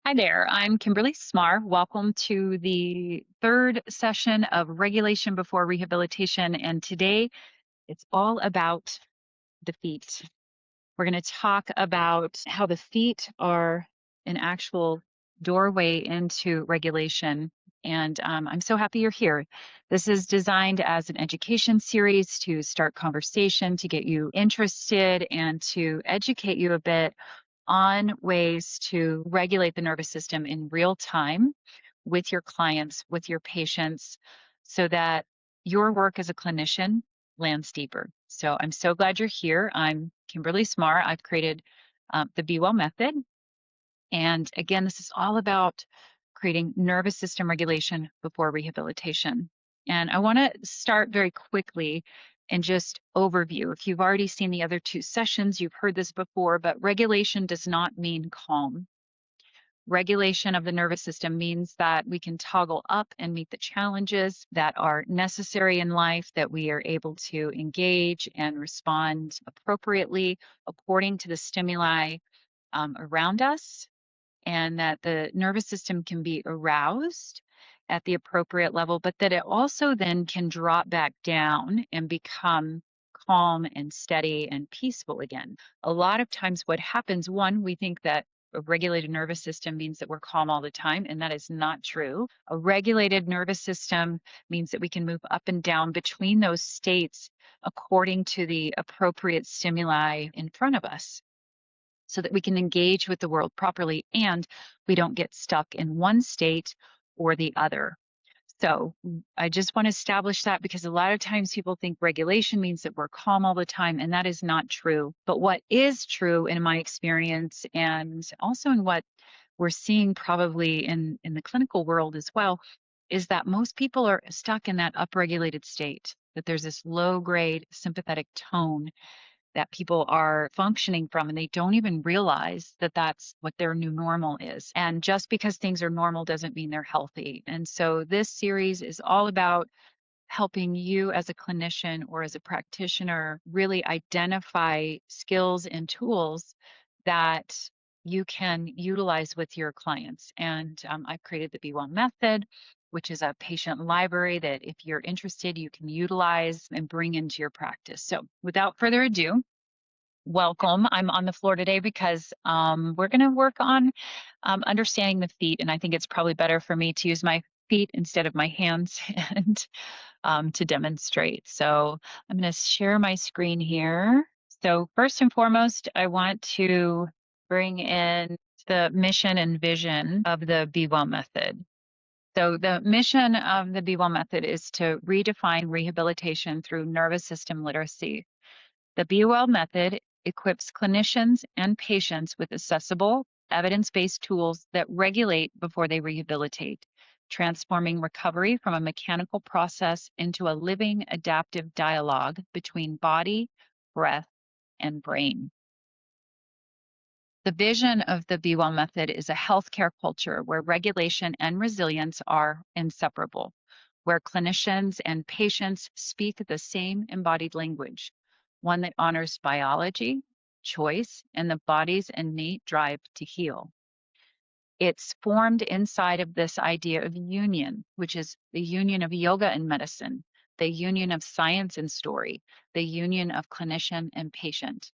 Hi there, I'm Kimberly Smar. Welcome to the third session of Regulation Before Rehabilitation. And today it's all about the feet. We're going to talk about how the feet are an actual doorway into regulation. And I'm so happy you're here. This is designed as an education series to start conversation, to get you interested, and to educate you a bit on ways to regulate the nervous system in real time with your clients, with your patients, so that your work as a clinician lands deeper. So I'm so glad you're here. I'm Kimberly Smar. I've created the Be Well method. And again, this is all about creating nervous system regulation before rehabilitation. And I want to start very quickly and just overview. If you've already seen the other two sessions, you've heard this before, but regulation does not mean calm. Regulation of the nervous system means that we can toggle up and meet the challenges that are necessary in life, that we are able to engage and respond appropriately according to the stimuli around us, and that the nervous system can be aroused at the appropriate level, but that it also then can drop back down and become calm and steady and peaceful again. A lot of times, what happens, one, we think that a regulated nervous system means that we're calm all the time, and that is not true. A regulated nervous system means that we can move up and down between those states according to the appropriate stimuli in front of us, so that we can engage with the world properly and we don't get stuck in one state or the other. So I just want to establish that, because a lot of times people think regulation means that we're calm all the time, and that is not true. But what is true in my experience, and also in what we're seeing probably in the clinical world as well, is that most people are stuck in that upregulated state, that there's this low grade sympathetic tone that people are functioning from, and they don't even realize that that's what their new normal is. And just because things are normal doesn't mean they're healthy. And so this series is all about helping you as a clinician or as a practitioner really identify skills and tools that you can utilize with your clients. And I've created the Be Well method, which is a patient library that if you're interested, you can utilize and bring into your practice. So without further ado, welcome. I'm on the floor today because we're going to work on understanding the feet. And I think it's probably better for me to use my feet instead of my hands and to demonstrate. So I'm going to share my screen here. So first and foremost, I want to bring in the mission and vision of the Be Well method. So the mission of the Be Well method is to redefine rehabilitation through nervous system literacy. The Be Well method equips clinicians and patients with accessible, evidence-based tools that regulate before they rehabilitate, transforming recovery from a mechanical process into a living, adaptive dialogue between body, breath, and brain. The vision of the Be Well method is a healthcare culture where regulation and resilience are inseparable, where clinicians and patients speak the same embodied language, one that honors biology, choice, and the body's innate drive to heal. It's formed inside of this idea of union, which is the union of yoga and medicine, the union of science and story, the union of clinician and patient.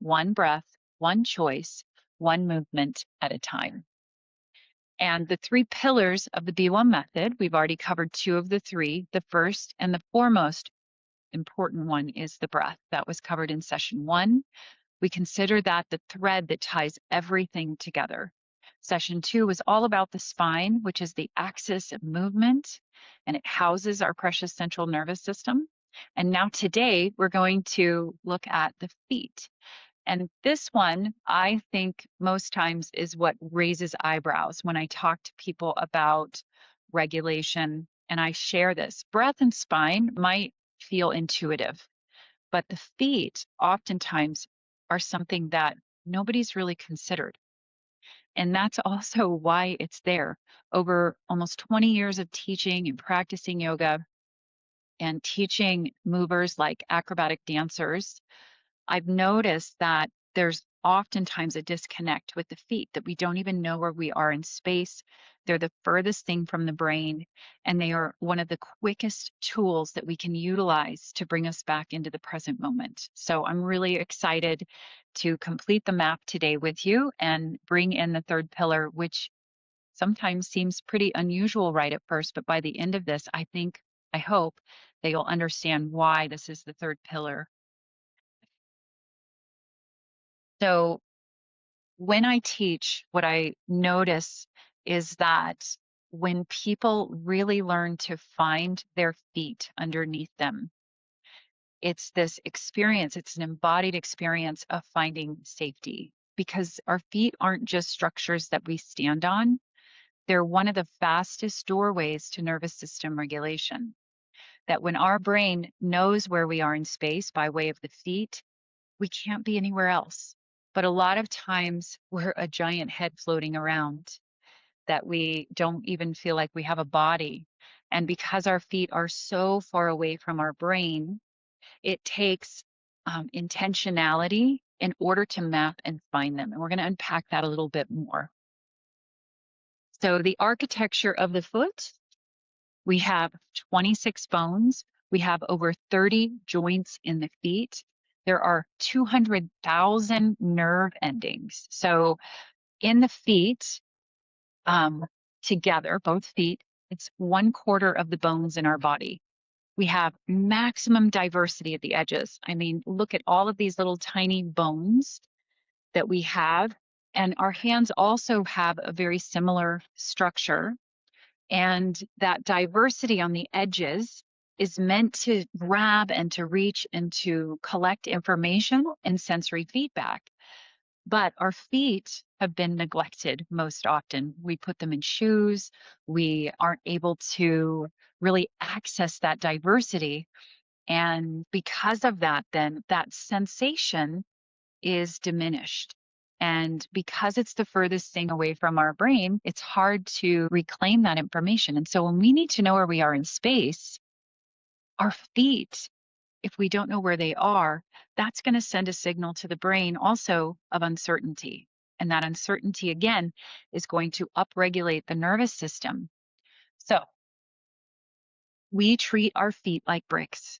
One breath, one choice, one movement at a time. And the three pillars of the Be Well method, we've already covered two of the three. The first and the foremost important one is the breath. That was covered in session 1. We consider that the thread that ties everything together. Session 2 was all about the spine, which is the axis of movement, and it houses our precious central nervous system. And now today, we're going to look at the feet. And this one, I think most times is what raises eyebrows when I talk to people about regulation, and I share this. Breath and spine might feel intuitive, but the feet oftentimes are something that nobody's really considered. And that's also why it's there. Over almost 20 years of teaching and practicing yoga and teaching movers like acrobatic dancers, I've noticed that there's oftentimes a disconnect with the feet, that we don't even know where we are in space. They're the furthest thing from the brain, and they are one of the quickest tools that we can utilize to bring us back into the present moment. So I'm really excited to complete the map today with you and bring in the third pillar, which sometimes seems pretty unusual right at first, but by the end of this, I hope that you'll understand why this is the third pillar. So when I teach, what I notice is that when people really learn to find their feet underneath them, it's this experience, it's an embodied experience of finding safety, because our feet aren't just structures that we stand on. They're one of the fastest doorways to nervous system regulation. That when our brain knows where we are in space by way of the feet, we can't be anywhere else. But a lot of times we're a giant head floating around, that we don't even feel like we have a body. And because our feet are so far away from our brain, it takes intentionality in order to map and find them. And we're going to unpack that a little bit more. So the architecture of the foot, we have 26 bones. We have over 30 joints in the feet. There are 200,000 nerve endings. So in the feet, together, both feet, it's 1/4 of the bones in our body. We have maximum diversity at the edges. I mean, look at all of these little tiny bones that we have. And our hands also have a very similar structure. And that diversity on the edges is meant to grab and to reach and to collect information and sensory feedback. But our feet have been neglected most often. We put them in shoes. We aren't able to really access that diversity. And because of that, then that sensation is diminished. And because it's the furthest thing away from our brain, it's hard to reclaim that information. And so when we need to know where we are in space, our feet, if we don't know where they are, that's going to send a signal to the brain also of uncertainty. And that uncertainty, again, is going to upregulate the nervous system. So we treat our feet like bricks.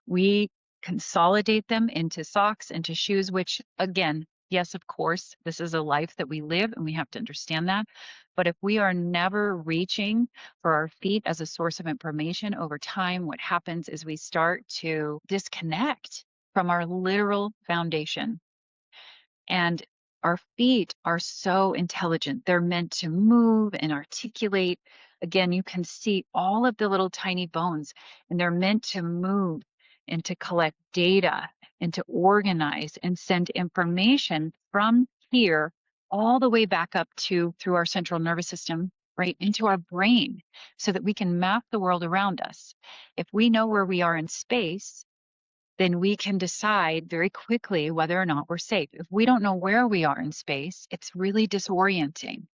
We consolidate them into socks, into shoes, which again, yes, of course, this is a life that we live and we have to understand that. But if we are never reaching for our feet as a source of information over time, what happens is we start to disconnect from our literal foundation. And our feet are so intelligent. They're meant to move and articulate. Again, you can see all of the little tiny bones, and they're meant to move and to collect data and to organize and send information from here all the way back up to through our central nervous system, right into our brain, so that we can map the world around us. If we know where we are in space, then we can decide very quickly whether or not we're safe. If we don't know where we are in space, it's really disorienting.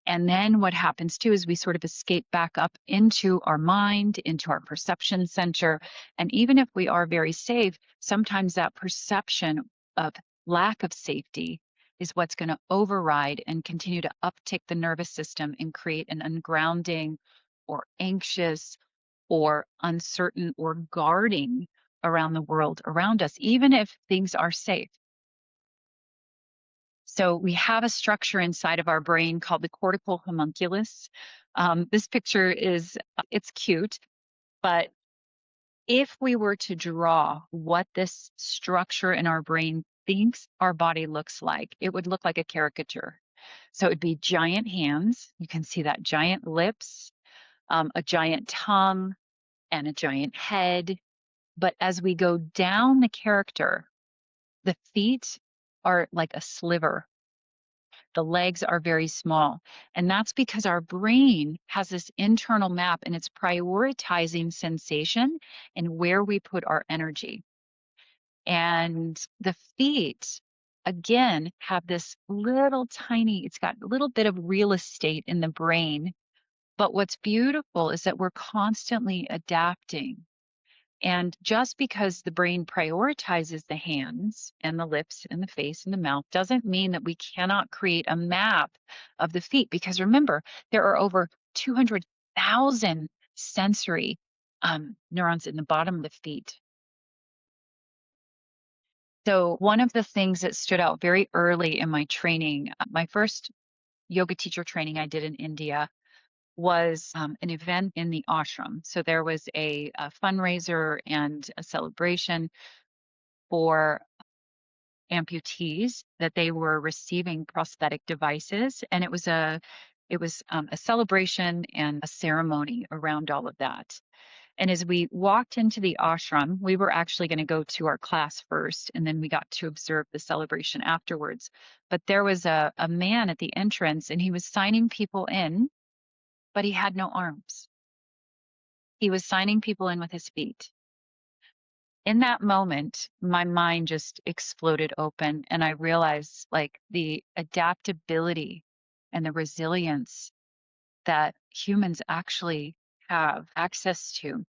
And then what happens too is we sort of escape back up into our mind, into our perception center. And even if we are very safe, sometimes that perception of lack of safety is what's going to override and continue to uptick the nervous system and create an ungrounding or anxious or uncertain or guarding around the world around us, even if things are safe. So we have a structure inside of our brain called the cortical homunculus. This picture is, it's cute, but if we were to draw what this structure in our brain thinks our body looks like, it would look like a caricature. So it'd be giant hands. You can see that, giant lips, a giant tongue, and a giant head. But as we go down the character, the feet are like a sliver. The legs are very small. And that's because our brain has this internal map and it's prioritizing sensation and where we put our energy. And the feet, again, have this little tiny, it's got a little bit of real estate in the brain. But what's beautiful is that we're constantly adapting. And just because the brain prioritizes the hands and the lips and the face and the mouth doesn't mean that we cannot create a map of the feet. Because remember, there are over 200,000 sensory neurons in the bottom of the feet. So, one of the things that stood out very early in my training, my first yoga teacher training I did in India was an event in the ashram. So, there was a fundraiser and a celebration for amputees that they were receiving prosthetic devices, and it was a celebration and a ceremony around all of that. And as we walked into the ashram, we were actually going to go to our class first, and then we got to observe the celebration afterwards. But there was a man at the entrance, and he was signing people in, but he had no arms. He was signing people in with his feet. In that moment, my mind just exploded open, and I realized like the adaptability and the resilience that humans actually have access to.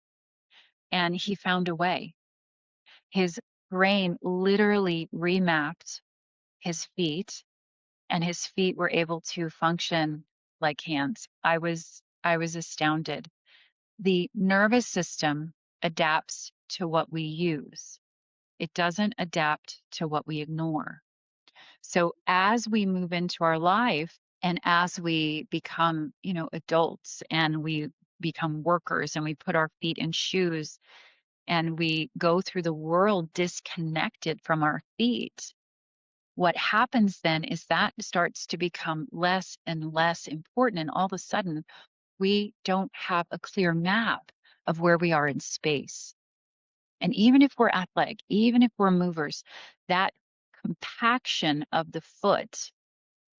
And he found a way. His brain literally remapped his feet, and his feet were able to function like hands. I was astounded. The nervous system adapts to what we use. It doesn't adapt to what we ignore. So as we move into our life and as we become, adults and we become workers and we put our feet in shoes and we go through the world disconnected from our feet, what happens then is that starts to become less and less important. And all of a sudden, we don't have a clear map of where we are in space. And even if we're athletic, even if we're movers, that compaction of the foot,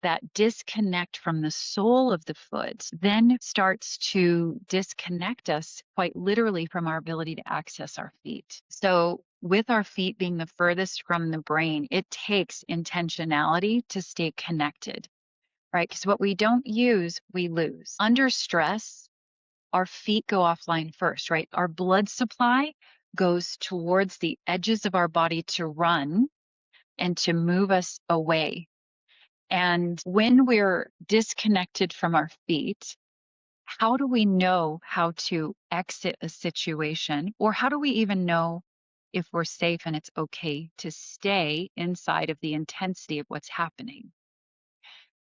that disconnect from the sole of the foot, then starts to disconnect us quite literally from our ability to access our feet. So, with our feet being the furthest from the brain, it takes intentionality to stay connected, right? Because what we don't use, we lose. Under stress, our feet go offline first, right? Our blood supply goes towards the edges of our body to run and to move us away. And when we're disconnected from our feet, how do we know how to exit a situation? Or how do we even know if we're safe and it's okay to stay inside of the intensity of what's happening?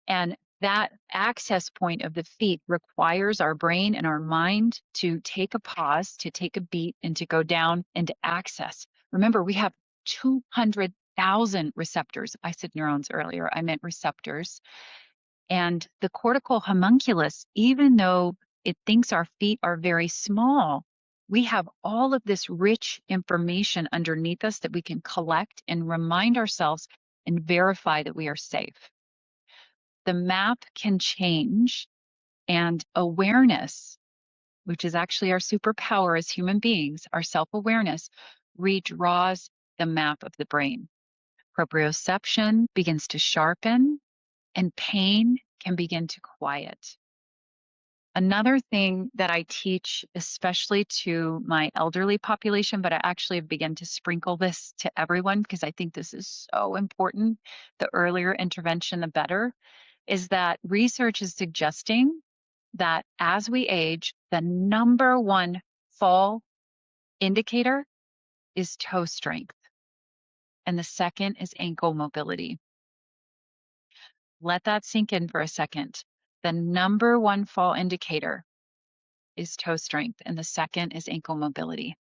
And that access point of the feet requires our brain and our mind to take a pause, to take a beat, and to go down and to access. Remember, we have 200,000 receptors. I said neurons earlier, I meant receptors. And the cortical homunculus, even though it thinks our feet are very small, we have all of this rich information underneath us that we can collect and remind ourselves and verify that we are safe. The map can change, and awareness, which is actually our superpower as human beings, our self-awareness, redraws the map of the brain. Proprioception begins to sharpen, and pain can begin to quiet. Another thing that I teach, especially to my elderly population, but I actually have begun to sprinkle this to everyone because I think this is so important. The earlier intervention, the better, is that research is suggesting that as we age, the number one fall indicator is toe strength, and the second is ankle mobility. Let that sink in for a second. The number one fall indicator is toe strength, and the second is ankle mobility.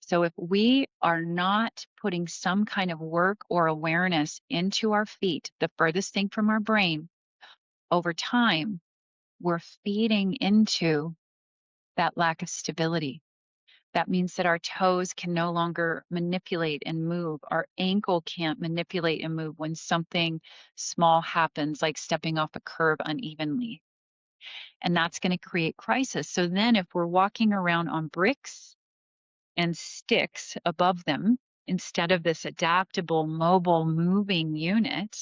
So if we are not putting some kind of work or awareness into our feet, the furthest thing from our brain, over time, we're feeding into that lack of stability. That means that our toes can no longer manipulate and move. Our ankle can't manipulate and move when something small happens, like stepping off a curb unevenly. And that's going to create crisis. So then if we're walking around on bricks and sticks above them, instead of this adaptable, mobile, moving unit,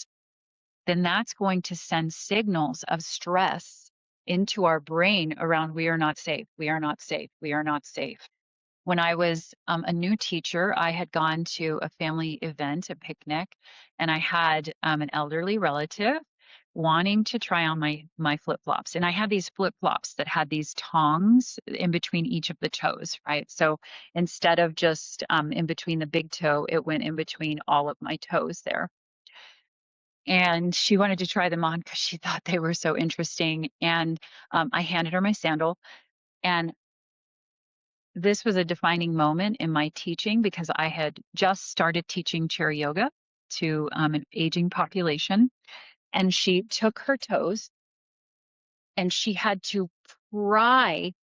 then that's going to send signals of stress into our brain around we are not safe, we are not safe, we are not safe. When I was a new teacher, I had gone to a family event, a picnic, and I had an elderly relative wanting to try on my flip-flops. And I had these flip-flops that had these tongs in between each of the toes, right? So instead of just in between the big toe, it went in between all of my toes there. And she wanted to try them on because she thought they were so interesting. And I handed her my sandal. And this was a defining moment in my teaching because I had just started teaching chair yoga to an aging population. And she took her toes and she had to pry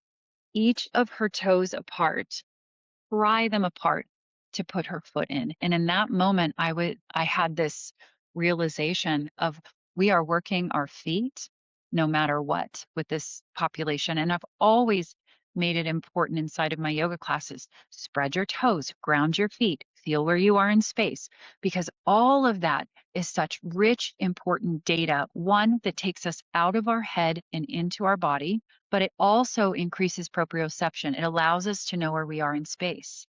each of her toes apart, pry them apart to put her foot in. And in that moment, I had this realization of we are working our feet no matter what with this population. And I've always made it important inside of my yoga classes. Spread your toes, ground your feet, feel where you are in space, because all of that is such rich, important data. One that takes us out of our head and into our body, but it also increases proprioception. It allows us to know where we are in space.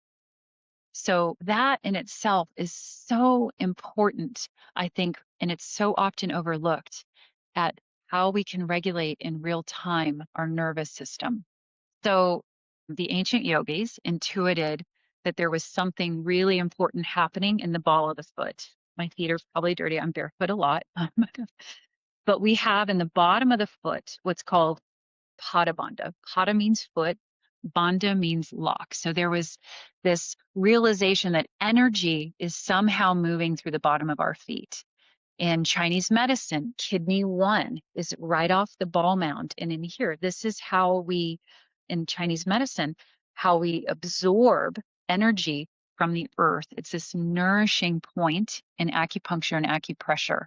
So that in itself is so important, I think, and it's so often overlooked at how we can regulate in real time our nervous system. So the ancient yogis intuited that there was something really important happening in the ball of the foot. My feet are probably dirty. I'm barefoot a lot. But we have in the bottom of the foot what's called pada bandha. Pada means foot, bandha means lock. So there was this realization that energy is somehow moving through the bottom of our feet. In Chinese medicine, kidney 1 is right off the ball mound. And in here, this is how we, in Chinese medicine, how we absorb energy from the earth. It's this nourishing point in acupuncture and acupressure.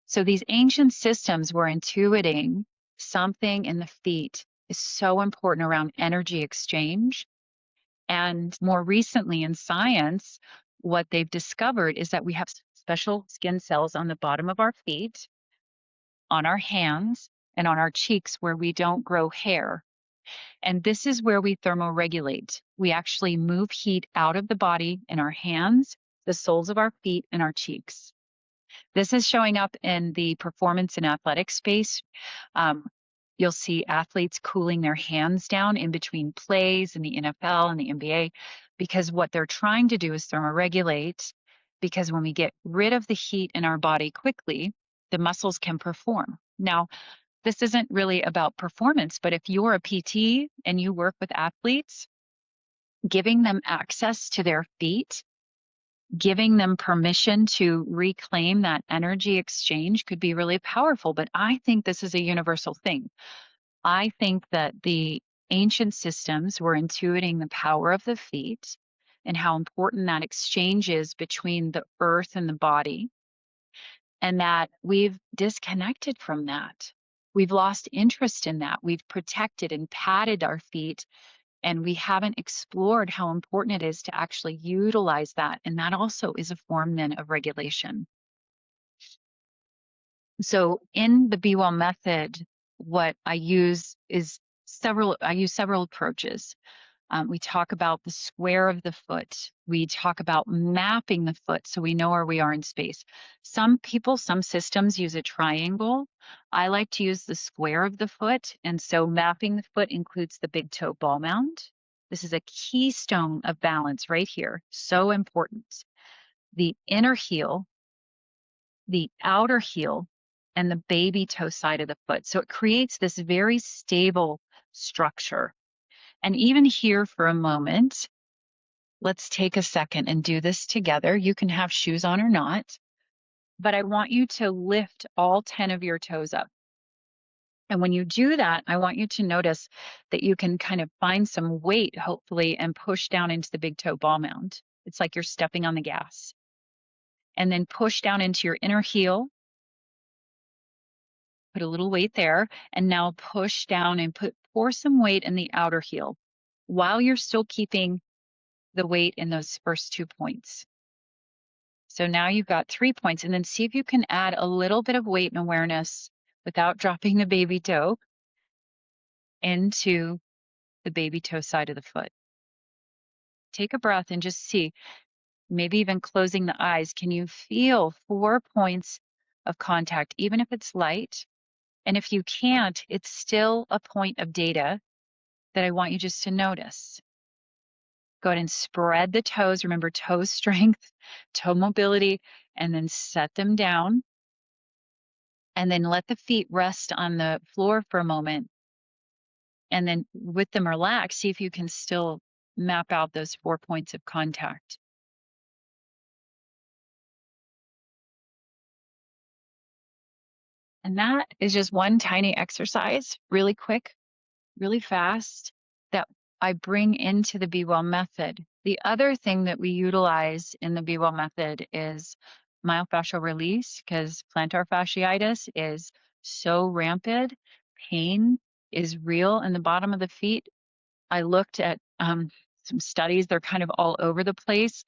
So these ancient systems were intuiting something in the feet is so important around energy exchange. And more recently in science, what they've discovered is that we have special skin cells on the bottom of our feet, on our hands, and on our cheeks where we don't grow hair. And this is where we thermoregulate. We actually move heat out of the body in our hands, the soles of our feet, and our cheeks. This is showing up in the performance and athletic space. Um, you'll see athletes cooling their hands down in between plays in the NFL and the NBA because what they're trying to do is thermoregulate. Because when we get rid of the heat in our body quickly, the muscles can perform. Now, this isn't really about performance, but if you're a PT and you work with athletes, giving them access to their feet, giving them permission to reclaim that energy exchange could be really powerful. But I think this is a universal thing. I think that the ancient systems were intuiting the power of the feet and how important that exchange is between the earth and the body, and that we've disconnected from that. We've lost interest in that. We've protected and padded our feet, and we haven't explored how important it is to actually utilize that. And that also is a form then of regulation. So in the Be Well method, what I use is I use several approaches. We talk about the square of the foot. We talk about mapping the foot so we know where we are in space. Some people, some systems use a triangle. I like to use the square of the foot. And so mapping the foot includes the big toe ball mound. This is a keystone of balance right here. So important. The inner heel, the outer heel, and the baby toe side of the foot. So it creates this very stable structure. And even here for a moment, let's take a second and do this together. You can have shoes on or not, but I want you to lift all 10 of your toes up. And when you do that, I want you to notice that you can kind of find some weight, hopefully, and push down into the big toe ball mound. It's like you're stepping on the gas. And then push down into your inner heel. Put a little weight there. And now push down and pour some weight in the outer heel while you're still keeping the weight in those first 2 points. So now you've got 3 points, and then see if you can add a little bit of weight and awareness without dropping the baby toe into the baby toe side of the foot. take a breath and just see, maybe even closing the eyes. Can you feel 4 points of contact, even if it's light? And if you can't, it's still a point of data that I want you just to notice. Go ahead and spread the toes. Remember, toe strength, toe mobility, and then set them down. And then let the feet rest on the floor for a moment. And then with them relaxed, see if you can still map out those 4 points of contact. And that is just one tiny exercise, really quick, really fast, that I bring into the Be Well method. The other thing that we utilize in the Be Well method is myofascial release, because plantar fasciitis is so rampant. Pain is real in the bottom of the feet. I looked at some studies, they're kind of all over the place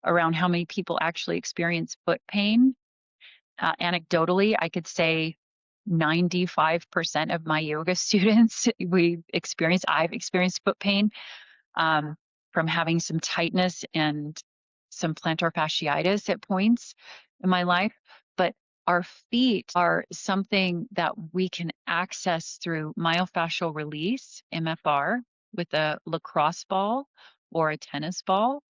around how many people actually experience foot pain. Anecdotally, I could say 95% of my yoga students, I've experienced foot pain from having some tightness and some plantar fasciitis at points in my life. But our feet are something that we can access through myofascial release, MFR, with a lacrosse ball or a tennis ball.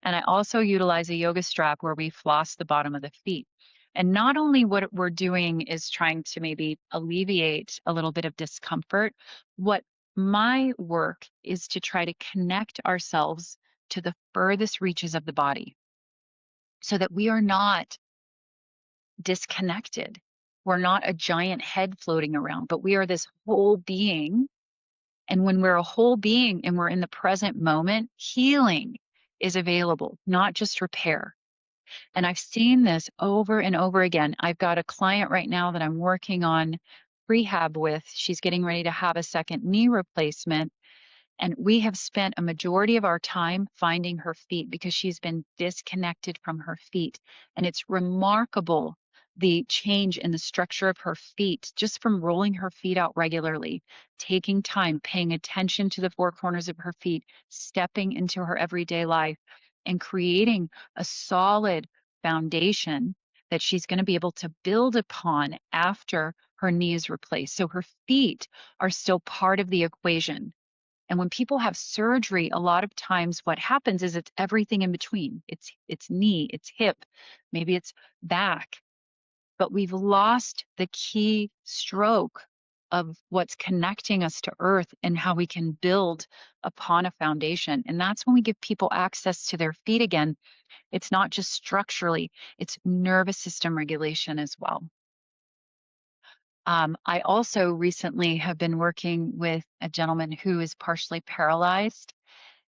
And I also utilize a yoga strap where we floss the bottom of the feet. And not only what we're doing is trying to maybe alleviate a little bit of discomfort, what my work is to try to connect ourselves to the furthest reaches of the body so that we are not disconnected. We're not a giant head floating around, but we are this whole being. And when we're a whole being and we're in the present moment, healing is available, not just repair. And I've seen this over and over again. I've got a client right now that I'm working on rehab with. She's getting ready to have a second knee replacement. And we have spent a majority of our time finding her feet because she's been disconnected from her feet. And it's remarkable the change in the structure of her feet just from rolling her feet out regularly, taking time, paying attention to the four corners of her feet, stepping into her everyday life, and creating a solid foundation that she's going to be able to build upon after her knee is replaced. So her feet are still part of the equation. And when people have surgery, a lot of times what happens is it's everything in between. It's knee, it's hip, maybe it's back. But we've lost the key stroke of what's connecting us to earth and how we can build upon a foundation. And that's when we give people access to their feet again. It's not just structurally, it's nervous system regulation as well. I also recently have been working with a gentleman who is partially paralyzed,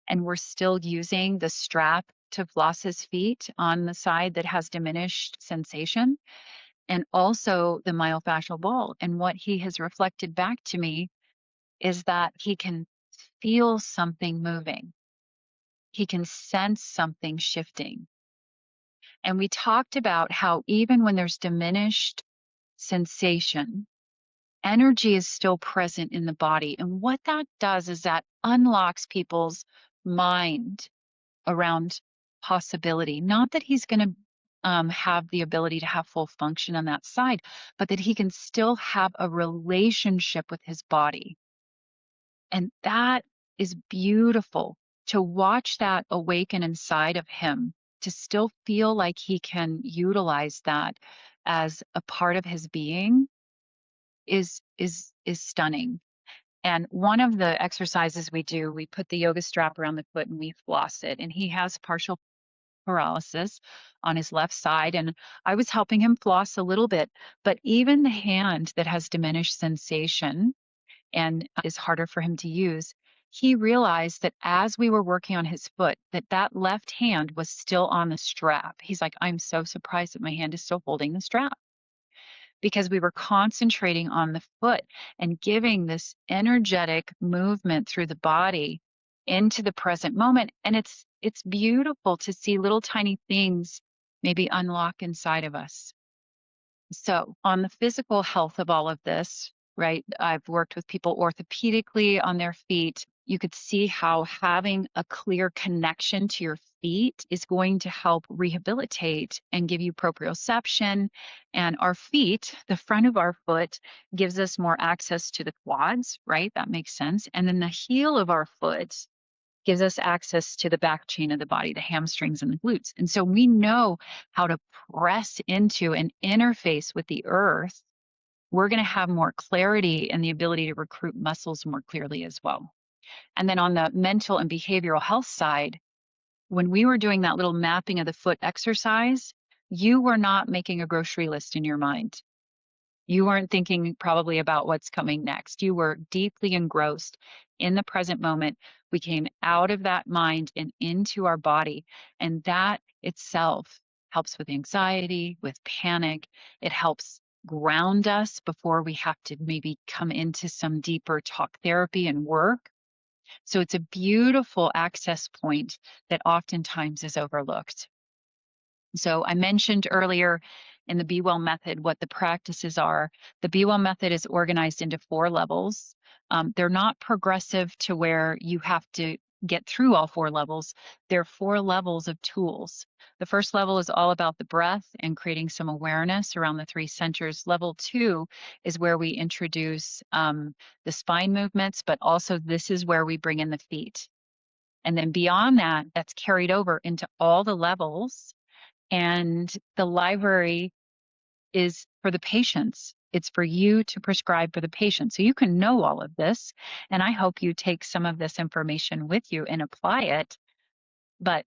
and we're still using the strap to floss his feet on the side that has diminished sensation, and also the myofascial ball. And what he has reflected back to me is that he can feel something moving. He can sense something shifting. And we talked about how even when there's diminished sensation, energy is still present in the body. And what that does is that unlocks people's mind around possibility. Not that he's going to have the ability to have full function on that side, but that he can still have a relationship with his body. And that is beautiful to watch that awaken inside of him, to still feel like he can utilize that as a part of his being is stunning. And one of the exercises we do, we put the yoga strap around the foot and we floss it. And he has partial paralysis on his left side. And I was helping him floss a little bit, but even the hand that has diminished sensation and is harder for him to use, he realized that as we were working on his foot, that that left hand was still on the strap. He's like, I'm so surprised that my hand is still holding the strap, because we were concentrating on the foot and giving this energetic movement through the body into the present moment. And it's beautiful to see little tiny things maybe unlock inside of us. So on the physical health of all of this, right, I've worked with people orthopedically on their feet. you could see how having a clear connection to your feet is going to help rehabilitate and give you proprioception. And our feet, the front of our foot, gives us more access to the quads, right? That makes sense. And then the heel of our foot gives us access to the back chain of the body, the hamstrings and the glutes. And so we know how to press into and interface with the earth. We're going to have more clarity and the ability to recruit muscles more clearly as well. And then on the mental and behavioral health side, when we were doing that little mapping of the foot exercise, you were not making a grocery list in your mind. You weren't thinking probably about what's coming next. You were deeply engrossed in the present moment. We came out of that mind and into our body. And that itself helps with anxiety, with panic. It helps ground us before we have to maybe come into some deeper talk therapy and work. So it's a beautiful access point that oftentimes is overlooked. So I mentioned earlier in the Be Well method what the practices are. The Be Well method is organized into 4 levels. They're not progressive to where you have to get through all 4 levels. They're 4 levels of tools. The first level is all about the breath and creating some awareness around the 3 centers. Level 2 is where we introduce the spine movements, but also this is where we bring in the feet. And then beyond that, that's carried over into all the levels. And the library is for the patients. It's for you to prescribe for the patient. So you can know all of this. And I hope you take some of this information with you and apply it. But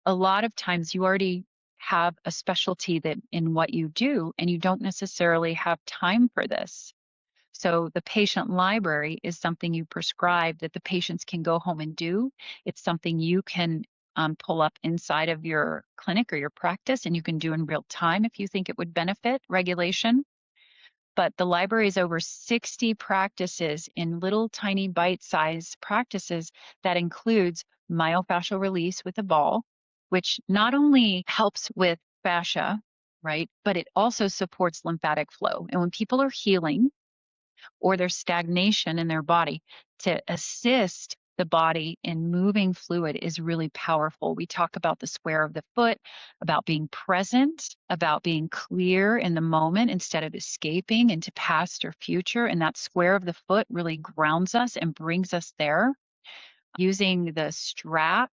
a lot of times you already have a specialty that in what you do, and you don't necessarily have time for this. So the patient library is something you prescribe that the patients can go home and do. It's something you can pull up inside of your clinic or your practice, and you can do in real time if you think it would benefit regulation. But the library is over 60 practices in little tiny bite-sized practices that includes myofascial release with a ball, which not only helps with fascia, right, but it also supports lymphatic flow. And when people are healing, or there's stagnation in their body, to assist the body in moving fluid is really powerful. We talk about the square of the foot, about being present, about being clear in the moment instead of escaping into past or future. And that square of the foot really grounds us and brings us there. Using the strap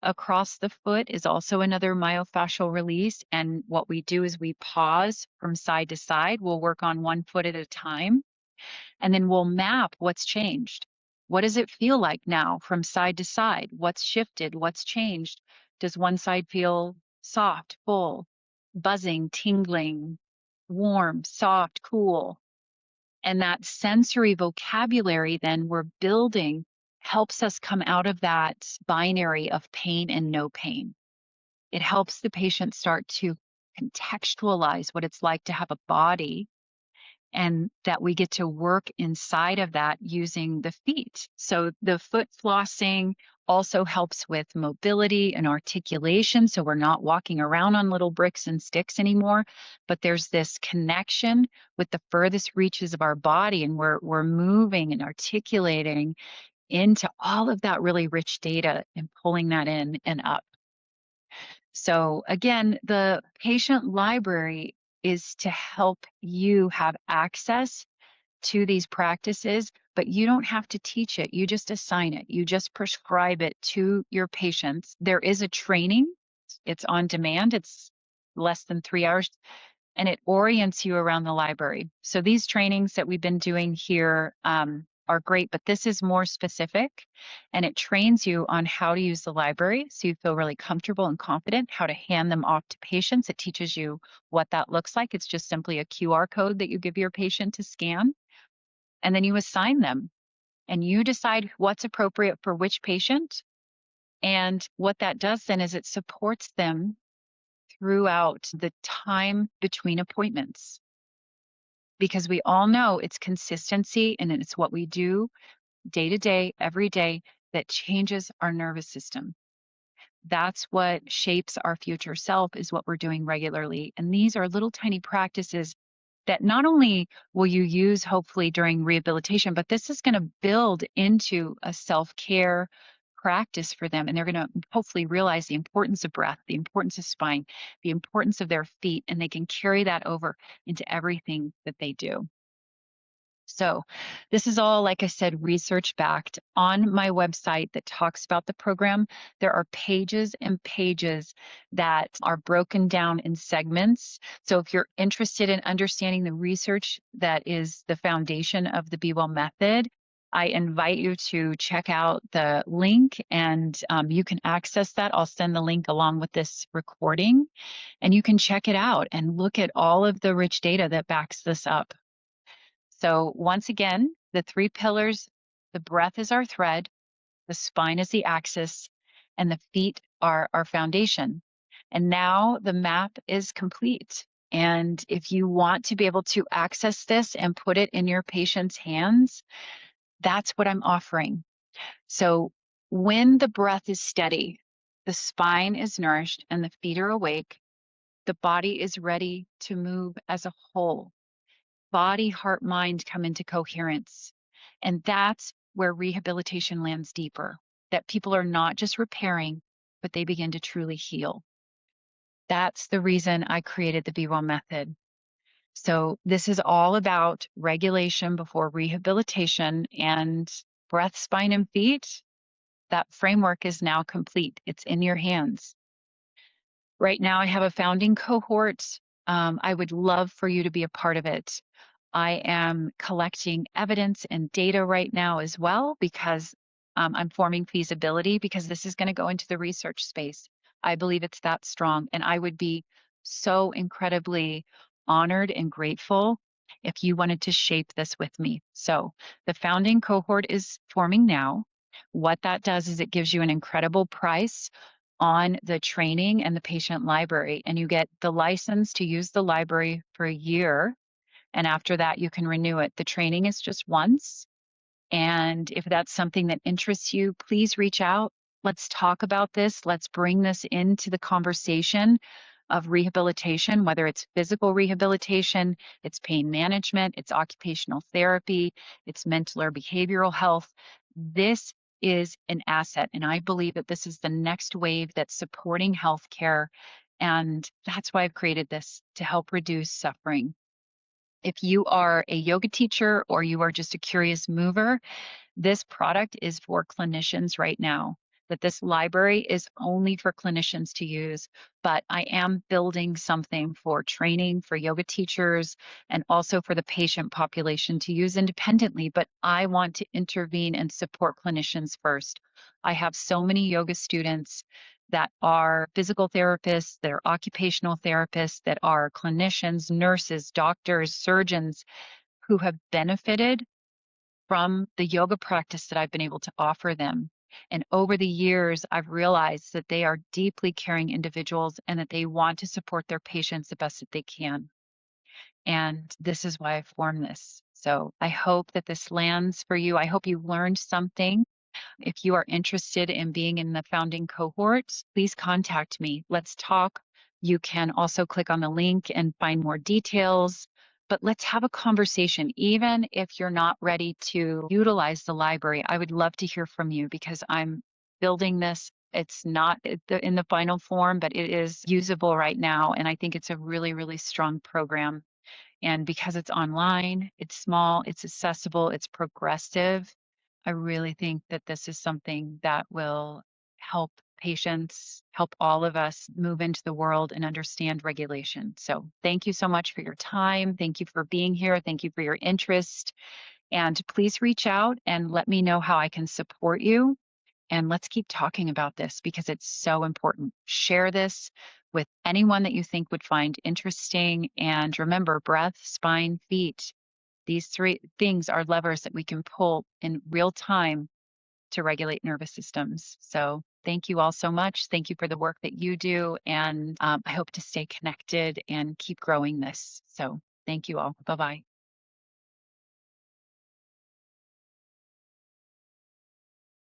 across the foot is also another myofascial release. And what we do is we pause from side to side. We'll work on one foot at a time. And then we'll map what's changed. What does it feel like now from side to side? What's shifted? What's changed? Does one side feel soft, full, buzzing, tingling, warm, soft, cool? And that sensory vocabulary then we're building helps us come out of that binary of pain and no pain. It helps the patient start to contextualize what it's like to have a body, and that we get to work inside of that using the feet. So the foot flossing also helps with mobility and articulation. So we're not walking around on little bricks and sticks anymore, but there's this connection with the furthest reaches of our body, and we're moving and articulating into all of that really rich data and pulling that in and up. So again, the patient library is to help you have access to these practices, but you don't have to teach it. You just assign it. You just prescribe it to your patients. There is a training. It's on demand. It's less than 3 hours, and it orients you around the library. So these trainings that we've been doing here are great, but this is more specific, and it trains you on how to use the library so you feel really comfortable and confident, how to hand them off to patients. It teaches you what that looks like. It's just simply a QR code that you give your patient to scan, and then you assign them, and you decide what's appropriate for which patient. And what that does then is it supports them throughout the time between appointments, because we all know it's consistency and it's what we do day to day, every day, that changes our nervous system. That's what shapes our future self, is what we're doing regularly. And these are little tiny practices that not only will you use hopefully during rehabilitation, but this is going to build into a self-care practice for them. And they're going to hopefully realize the importance of breath, the importance of spine, the importance of their feet, and they can carry that over into everything that they do. So this is all, like I said, research backed. On my website that talks about the program, there are pages and pages that are broken down in segments. So if you're interested in understanding the research that is the foundation of the Be Well method, I invite you to check out the link, and you can access that. I'll send the link along with this recording, and you can check it out and look at all of the rich data that backs this up. So once again, the three pillars, the breath is our thread, the spine is the axis, and the feet are our foundation. And now the map is complete. And if you want to be able to access this and put it in your patient's hands, that's what I'm offering. So when the breath is steady, the spine is nourished, and the feet are awake, the body is ready to move as a whole. Body, heart, mind come into coherence. And that's where rehabilitation lands deeper, that people are not just repairing, but they begin to truly heal. That's the reason I created the Be Well method. So this is all about regulation before rehabilitation, and breath, spine, and feet. That framework is now complete. It's in your hands. Right now, I have a founding cohort. I would love for you to be a part of it. I am collecting evidence and data right now as well, because I'm forming feasibility, because this is going to go into the research space. I believe it's that strong. And I would be so incredibly honored and grateful if you wanted to shape this with me. So the founding cohort is forming now. What that does is it gives you an incredible price on the training and the patient library, and you get the license to use the library for a year. And after that, you can renew it. The training is just once. And if that's something that interests you, please reach out. Let's talk about this. Let's bring this into the conversation of rehabilitation, whether it's physical rehabilitation, it's pain management, it's occupational therapy, it's mental or behavioral health. This is an asset. And I believe that this is the next wave that's supporting healthcare. And that's why I've created this, to help reduce suffering. If you are a yoga teacher or you are just a curious mover, this product is for clinicians right now. That this library is only for clinicians to use, but I am building something for training for yoga teachers and also for the patient population to use independently. But I want to intervene and support clinicians first. I have so many yoga students that are physical therapists, that are occupational therapists, that are clinicians, nurses, doctors, surgeons who have benefited from the yoga practice that I've been able to offer them. And over the years, I've realized that they are deeply caring individuals and that they want to support their patients the best that they can. And this is why I formed this. So I hope that this lands for you. I hope you learned something. If you are interested in being in the founding cohort, please contact me. Let's talk. You can also click on the link and find more details. But let's have a conversation. Even if you're not ready to utilize the library, I would love to hear from you, because I'm building this. It's not in the final form, but it is usable right now. And I think it's a really, really strong program. And because it's online, it's small, it's accessible, it's progressive, I really think that this is something that will help patients, help all of us move into the world and understand regulation. So thank you so much for your time. Thank you for being here. Thank you for your interest. And please reach out and let me know how I can support you. And let's keep talking about this, because it's so important. Share this with anyone that you think would find interesting. And remember, breath, spine, feet. These three things are levers that we can pull in real time to regulate nervous systems. So thank you all so much. Thank you for the work that you do. And I hope to stay connected and keep growing this. So thank you all. Bye-bye.